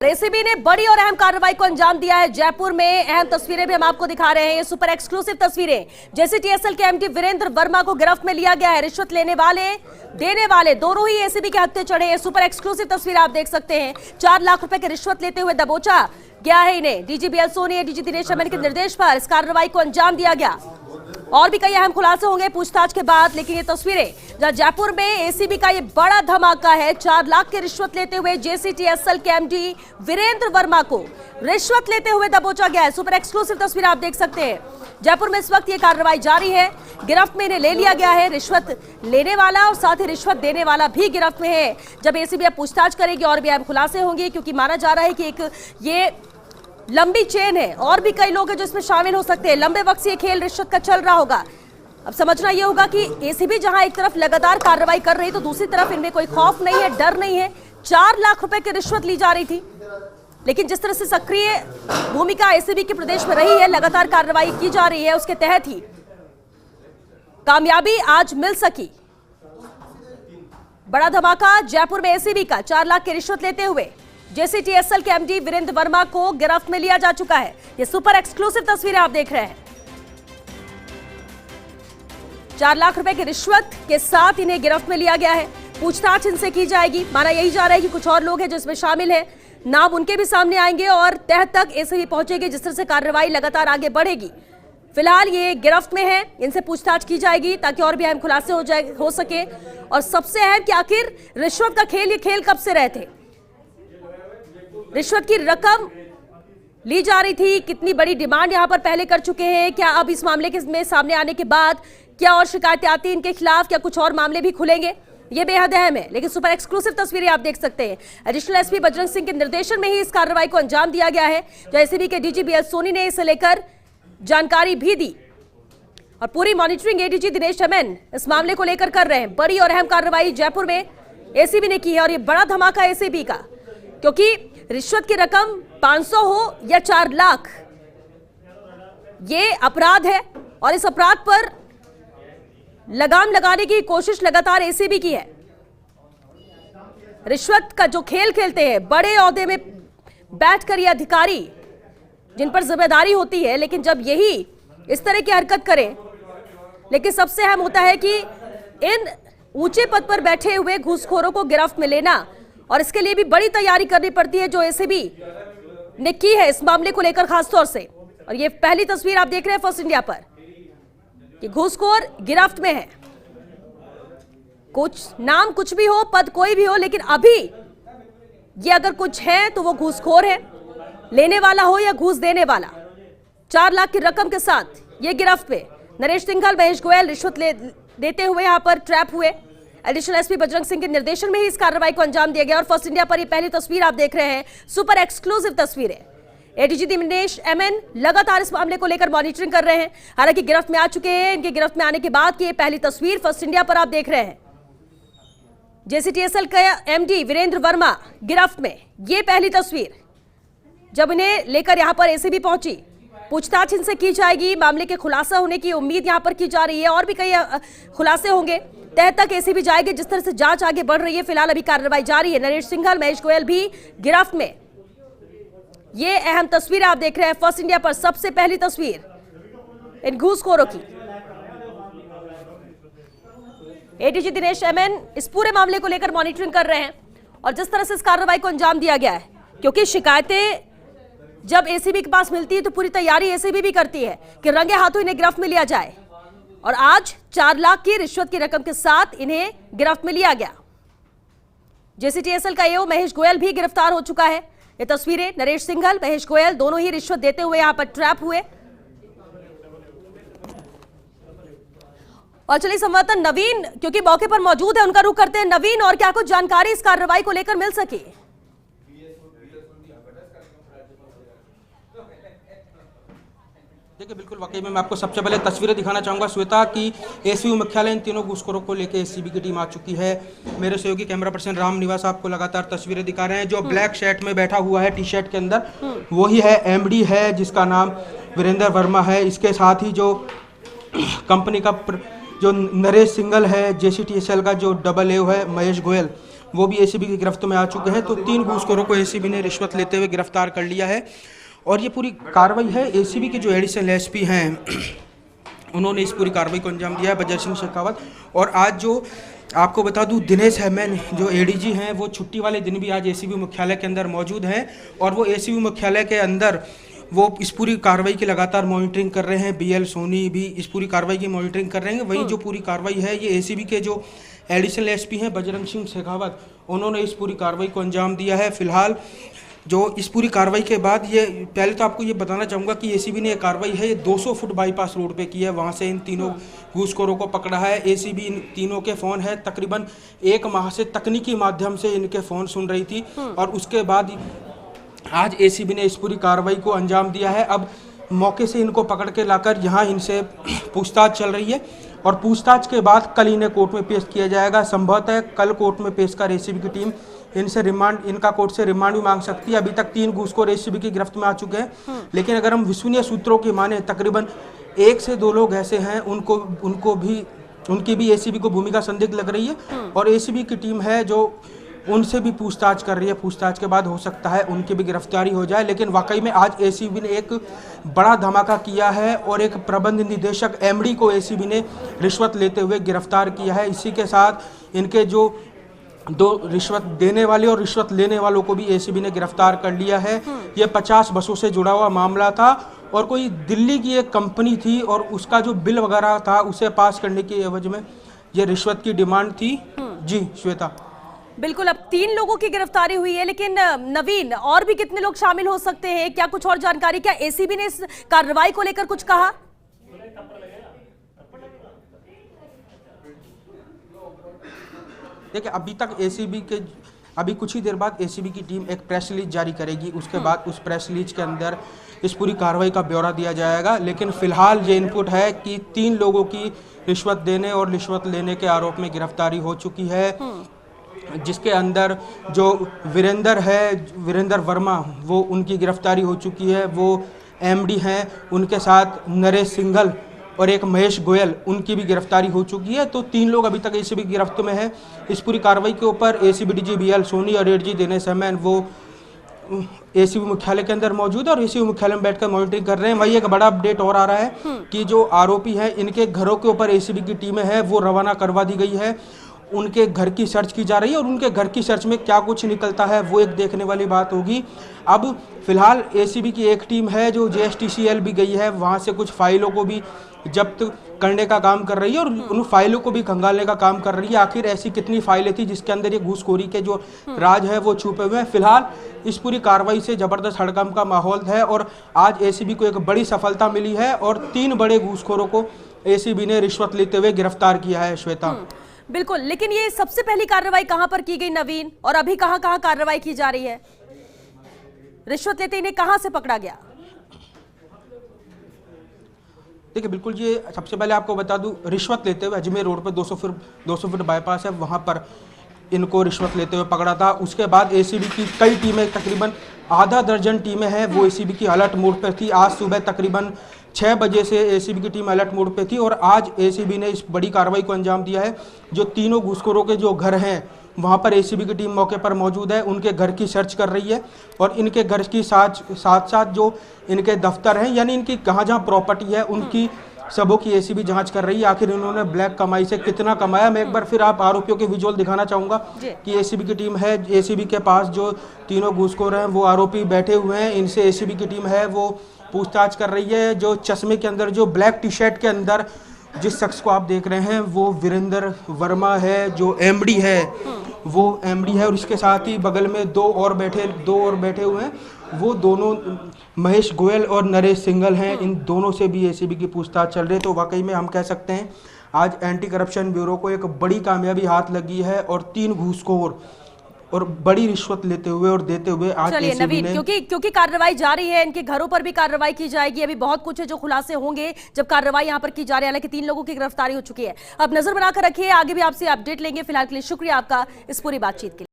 ACB ने बड़ी और अहम कार्रवाई को अंजाम दिया है। जयपुर में अहम तस्वीरें भी हम आपको दिखा रहे हैं। ये सुपर एक्सक्लूसिव तस्वीरें। जेसीटीएसएल के एमडी वीरेंद्र वर्मा को गिरफ्त में लिया गया है। रिश्वत लेने वाले देने वाले दोनों ही एसीबी के हत्थे चढ़े हैं। सुपर एक्सक्लूसिव तस्वीर आप देख सकते हैं। 4 लाख रुपए की रिश्वत लेते हुए दबोचा गया है इन्हें। डीजी बीएल सोनी, डीजी दिनेश अमन के निर्देश पर इस कार्रवाई को अंजाम दिया गया। और भी कई अहम खुलासे होंगे पूछताछ के बाद, लेकिन ये तस्वीरें जहां जयपुर में एसीबी का ये बड़ा धमाका है। 4 लाख की रिश्वत लेते हुए जेसीटीएसएल के एमडी वीरेंद्र वर्मा को रिश्वत लेते हुए दबोचा गया है। सुपर एक्सक्लूसिव तस्वीर आप देख सकते हैं। जयपुर में इस वक्त ये कार्रवाई जारी है। गिरफ्त में इन्हें ले लिया गया है। रिश्वत लेने वाला और साथ ही रिश्वत देने वाला भी गिरफ्त में है। जब एसीबी अब पूछताछ करेगी और भी अहम खुलासे होंगे, क्योंकि माना जा रहा है कि एक ये लंबी चेन है और भी कई लोग हैं जो इसमें शामिल हो सकते हैं। लंबे वक्त से ये खेल रिश्वत का चल रहा होगा। अब समझना यह होगा कि एसीबी जहां एक तरफ लगातार कार्रवाई कर रही, तो दूसरी तरफ इनमें कोई खौफ नहीं है, डर नहीं है। 4 लाख रुपए की रिश्वत ली जा रही थी, लेकिन जिस तरह से सक्रिय भूमिका एसीबी के प्रदेश में रही है, लगातार कार्रवाई की जा रही है, उसके तहत ही कामयाबी आज मिल सकी। बड़ा धमाका जयपुर में एसीबी का। 4 लाख की रिश्वत लेते हुए जेसीटीएसएल के एमडी वीरेंद्र वर्मा को गिरफ्त में लिया जा चुका है। ये सुपर एक्सक्लूसिव तस्वीरें आप देख रहे हैं। 4 लाख रुपए की रिश्वत के साथ इन्हें गिरफ्त में लिया गया है। पूछताछ इनसे की जाएगी। माना यही जा रहा है कि कुछ और लोग हैं जो इसमें शामिल हैं, नाम उनके भी सामने आएंगे और तह तक एसीबी पहुंचेगी। जिस तरह से कार्रवाई लगातार आगे बढ़ेगी, फिलहाल ये गिरफ्त में है, इनसे पूछताछ की जाएगी ताकि और भी अहम खुलासे हो सके। और सबसे अहम कि आखिर रिश्वत का खेल, ये खेल कब से रहे थे, रिश्वत की रकम ली जा रही थी, कितनी बड़ी डिमांड यहां पर पहले कर चुके हैं, क्या अब इस मामले के में सामने आने के बाद क्या और शिकायतें आती हैं इनके खिलाफ, क्या कुछ और मामले भी खुलेंगे, ये बेहद अहम है। लेकिन सुपर एक्सक्लूसिव तस्वीरें आप देख सकते हैं। एडिशनल एसपी बजरंग सिंह के निर्देशन में ही इस कार्रवाई को अंजाम दिया गया है। जो एसीबी के डीजी बीएल सोनी ने इसे लेकर जानकारी भी दी और पूरी मॉनिटरिंग एडीजी दिनेश अमन इस मामले को लेकर कर रहे हैं। बड़ी और अहम कार्रवाई जयपुर में एसीबी ने की है और ये बड़ा धमाका एसीबी का, क्योंकि रिश्वत की रकम 500 हो या 4 लाख, ये अपराध है और इस अपराध पर लगाम लगाने की कोशिश लगातार एसीबी की है। रिश्वत का जो खेल खेलते हैं, बड़े ओहदे में बैठकर ये अधिकारी जिन पर जिम्मेदारी होती है, लेकिन जब यही इस तरह की हरकत करें, लेकिन सबसे अहम होता है कि इन ऊंचे पद पर बैठे हुए घूसखोरों को गिरफ्त में लेना, और इसके लिए भी बड़ी तैयारी करनी पड़ती है जो एसीबी ने की है इस मामले को लेकर खासतौर से। और ये पहली तस्वीर आप देख रहे हैं फर्स्ट इंडिया पर कि घूसखोर गिरफ्त में है। कुछ नाम कुछ भी हो, पद कोई भी हो, लेकिन अभी ये अगर कुछ है तो वो घूसखोर है, लेने वाला हो या घूस देने वाला। 4 लाख की रकम के साथ ये गिरफ्त में नरेश सिंघल, महेश गोयल रिश्वत देते हुए यहां पर ट्रैप हुए। एडिशनल एसपी बजरंग सिंह के निर्देशन में ही इस कार्रवाई को अंजाम दिया गया और फर्स्ट इंडिया पर ये पहली तस्वीर आप देख रहे हैं। सुपर एक्सक्लूसिव तस्वीरें। एडीजी दिनेश अमन लगातार इस मामले को लेकर मॉनिटरिंग कर रहे हैं। हालांकि गिरफ्त में आ चुके हैं। इनके गिरफ्त में आने के बाद की ये पहली तस्वीर फर्स्ट इंडिया पर आप देख रहे हैं। जेसीटीएसएल का एमडी वीरेंद्र वर्मा गिरफ्त में, ये पहली तस्वीर जब इन्हें लेकर यहां पर एसीबी पहुंची। पूछताछ इनसे की जाएगी। मामले के खुलासा होने की उम्मीद यहां पर की जा रही है और भी कई खुलासे होंगे। तह तक एसीबी जाएगी। जिस तरह से जांच आगे बढ़ रही है, फिलहाल अभी कार्रवाई जारी है। नरेश सिंघल, महेश गोयल भी गिरफ्त में। ये अहम तस्वीर आप देख रहे हैं फर्स्ट इंडिया पर। सबसे पहली तस्वीर इन घूसखोरों की। एडीजी दिनेश अमन इस पूरे मामले को लेकर मॉनिटरिंग कर रहे हैं और जिस तरह से इस कार्रवाई को अंजाम दिया गया है, क्योंकि शिकायतें जब एसीबी के पास मिलती है तो पूरी तैयारी एसीबी भी करती है कि रंगे हाथों इन्हें गिरफ्त में लिया जाए। और आज 4 लाख की रिश्वत की रकम के साथ इन्हें गिरफ्त में लिया गया। जेसीटीएसएल का एओ महेश गोयल भी गिरफ्तार हो चुका है। ये तस्वीरें नरेश सिंघल, महेश गोयल दोनों ही रिश्वत देते हुए यहां पर ट्रैप हुए। और चलिए संवाददाता नवीन, क्योंकि मौके पर मौजूद है, उनका रुख करते हैं। नवीन, और क्या कुछ जानकारी इस कार्रवाई को लेकर मिल सकी? देखिए, बिल्कुल वाकई में मैं आपको सबसे पहले तस्वीरें दिखाना चाहूँगा श्वेता की एसयू मुख्यालय इन तीनों घूसखोरों को लेकर एसीबी की टीम आ चुकी है। मेरे सहयोगी कैमरा पर्सन राम निवास आपको लगातार तस्वीरें दिखा रहे हैं। जो ब्लैक शर्ट में बैठा हुआ है, टी शर्ट के अंदर, वही है एमडी है जिसका नाम वीरेंद्र वर्मा है। इसके साथ ही जो कंपनी का जो नरेश सिंघल है, जेसीटीएसएल का जो डबल ए है महेश गोयल, वो भी एसीबी की गिरफ्त में आ चुके हैं। तो 3 घूसखोरों को एसीबी ने रिश्वत लेते हुए गिरफ्तार कर लिया है और ये पूरी कार्रवाई है एसीबी के जो एडिशनल एसपी हैं उन्होंने इस पूरी कार्रवाई को अंजाम दिया है, बजर सिंह शेखावत। और आज जो आपको बता दूं, दिनेश हेमन जो एडीजी हैं वो छुट्टी वाले दिन भी आज एसीबी मुख्यालय के अंदर मौजूद हैं और वो एसीबी मुख्यालय के अंदर वो इस पूरी कार्रवाई की लगातार मॉनिटरिंग कर रहे हैं। बीएल सोनी भी इस पूरी कार्रवाई की मॉनिटरिंग कर रहे हैं। वहीं जो पूरी कार्रवाई है ये एसीबी के जो एडिशनल एसपी हैं बजरंग सिंह शेखावत, उन्होंने इस पूरी कार्रवाई को अंजाम दिया है। फिलहाल जो इस पूरी कार्रवाई के बाद ये पहले तो आपको ये बताना चाहूँगा कि एसीबी ने ये कार्रवाई है ये 200 फुट बाईपास रोड पे की है। वहाँ से इन तीनों घूसखोरों को पकड़ा है। एसीबी इन तीनों के फ़ोन है तकरीबन 1 माह से तकनीकी माध्यम से इनके फ़ोन सुन रही थी और उसके बाद आज एसीबी ने इस पूरी कार्रवाई को अंजाम दिया है। अब मौके से इनको पकड़ के लाकर यहाँ इनसे पूछताछ चल रही है और पूछताछ के बाद कल इन्हें कोर्ट में पेश किया जाएगा। संभवतः कल कोर्ट में पेश कर एसीबी की टीम इनका कोर्ट से रिमांड भी मांग सकती है। अभी तक 3 घूसखोर एसीबी की गिरफ्त में आ चुके हैं, लेकिन अगर हम विश्वसनीय सूत्रों की माने तकरीबन 1 से 2 लोग ऐसे हैं उनकी भी एसीबी को भूमिका संदिग्ध लग रही है और एसीबी की टीम है जो उनसे भी पूछताछ कर रही है। पूछताछ के बाद हो सकता है उनकी भी गिरफ्तारी हो जाए। लेकिन वाकई में आज एसीबी ने एक बड़ा धमाका किया है और एक प्रबंध निदेशक एमडी को एसीबी ने रिश्वत लेते हुए गिरफ्तार किया है। इसी के साथ इनके जो 2 रिश्वत देने वाले और रिश्वत लेने वालों को भी एसीबी ने गिरफ्तार कर लिया है। ये 50 बसों से जुड़ा हुआ मामला था और कोई दिल्ली की एक कंपनी थी और उसका जो बिल वगैरह था उसे पास करने की एवज में ये रिश्वत की डिमांड थी। जी श्वेता, बिल्कुल। अब 3 लोगों की गिरफ्तारी हुई है, लेकिन नवीन और भी कितने लोग शामिल हो सकते हैं? क्या कुछ और जानकारी, क्या एसीबी ने इस कार्रवाई को लेकर कुछ कहा? देखिए, अभी कुछ ही देर बाद एसीबी की टीम एक प्रेस रिलीज जारी करेगी। उसके बाद उस प्रेस रिलीज के अंदर इस पूरी कार्रवाई का ब्यौरा दिया जाएगा। लेकिन फिलहाल ये इनपुट है कि 3 लोगों की रिश्वत देने और रिश्वत लेने के आरोप में गिरफ्तारी हो चुकी है, जिसके अंदर जो वीरेंद्र वर्मा वो उनकी गिरफ्तारी हो चुकी है। वो एमडी हैं, उनके साथ नरेश सिंघल और एक महेश गोयल, उनकी भी गिरफ्तारी हो चुकी है। तो 3 लोग अभी तक एसीबी की गिरफ्त में है। इस पूरी कार्रवाई के ऊपर एसीबी डीजी बीएल सोनी और एडीजी दिनेश हेमन वो एसीबी मुख्यालय के अंदर मौजूद है और एसीबी मुख्यालय में बैठकर मॉनिटरिंग कर रहे हैं। वही एक बड़ा अपडेट और आ रहा है कि जो आरोपी हैं इनके घरों के ऊपर एसीबी की टीमें हैं वो रवाना करवा दी गई है। उनके घर की सर्च की जा रही है और उनके घर की सर्च में क्या कुछ निकलता है वो एक देखने वाली बात होगी। अब फिलहाल एसीबी की एक टीम है जो जेएसटीसीएल भी गई है, वहाँ से कुछ फाइलों को भी जब्त करने का काम कर रही है और उन फाइलों को भी खंगालने का काम कर रही है। आखिर ऐसी कितनी फाइलें थी जिसके अंदर ये घूसखोरी के जो राज है वो छुपे हुए हैं। फिलहाल इस पूरी कार्रवाई से जबरदस्त हड़कंप का माहौल है और आज एसीबी को एक बड़ी सफलता मिली है और 3 बड़े घूसखोरों को एसीबी ने रिश्वत लेते हुए गिरफ्तार किया है। श्वेता, बिल्कुल, लेकिन ये सबसे पहली कार्रवाई कहां पर की गई नवीन, और अभी कहां कार्रवाई की जा रही है? रिश्वत लेते इन्हें कहां से पकड़ा गया? देखिए, बिल्कुल ये सबसे पहले आपको बता दूं, रिश्वत लेते हुए अजमेर रोड पर 200 फुट बाईपास है, वहां पर इनको रिश्वत लेते हुए पकड़ा था। उसके बाद एसीबी की कई टीमें, तकरीबन आधा दर्जन टीमें हैं वो एसीबी की अलर्ट मोड पर थी। आज सुबह तकरीबन 6 बजे से एसीबी की टीम अलर्ट मोड पे थी और आज एसीबी ने इस बड़ी कार्रवाई को अंजाम दिया है। जो तीनों घूसखोरों के जो घर हैं वहाँ पर एसीबी की टीम मौके पर मौजूद है, उनके घर की सर्च कर रही है और इनके घर की साथ जो इनके दफ्तर हैं, यानी इनकी जहाँ प्रॉपर्टी है उनकी सबों की एसीबी जांच कर रही है। आखिर इन्होंने ब्लैक कमाई से कितना कमाया। मैं एक बार फिर आप आरोपियों के विजुअल दिखाना चाहूँगा कि एसीबी की टीम है, एसीबी के पास जो तीनों घूसखोर हैं वो आरोपी बैठे हुए हैं, इनसे एसीबी की टीम है वो पूछताछ कर रही है। जो चश्मे के अंदर, जो ब्लैक टी शर्ट के अंदर जिस शख्स को आप देख रहे हैं वो वीरेंद्र वर्मा है, जो एमडी है वो एमडी है और इसके साथ ही बगल में 2 और बैठे हुए हैं, वो दोनों महेश गोयल और नरेश सिंघल हैं। इन दोनों से भी एसीबी की पूछताछ चल रही है। तो वाकई में हम कह सकते हैं आज एंटी करप्शन ब्यूरो को एक बड़ी कामयाबी हाथ लगी है और 3 घूसखोर और बड़ी रिश्वत लेते हुए और देते हुए आज एसीबी ने, क्योंकि कार्रवाई जारी है, इनके घरों पर भी कार्रवाई की जाएगी। अभी बहुत कुछ है जो खुलासे होंगे जब कार्रवाई यहां पर की जा रही है। हालांकि 3 लोगों की गिरफ्तारी हो चुकी है। अब नजर बनाकर रखिए, आगे भी आपसे अपडेट लेंगे। फिलहाल के लिए शुक्रिया आपका इस पूरी बातचीत के लिए।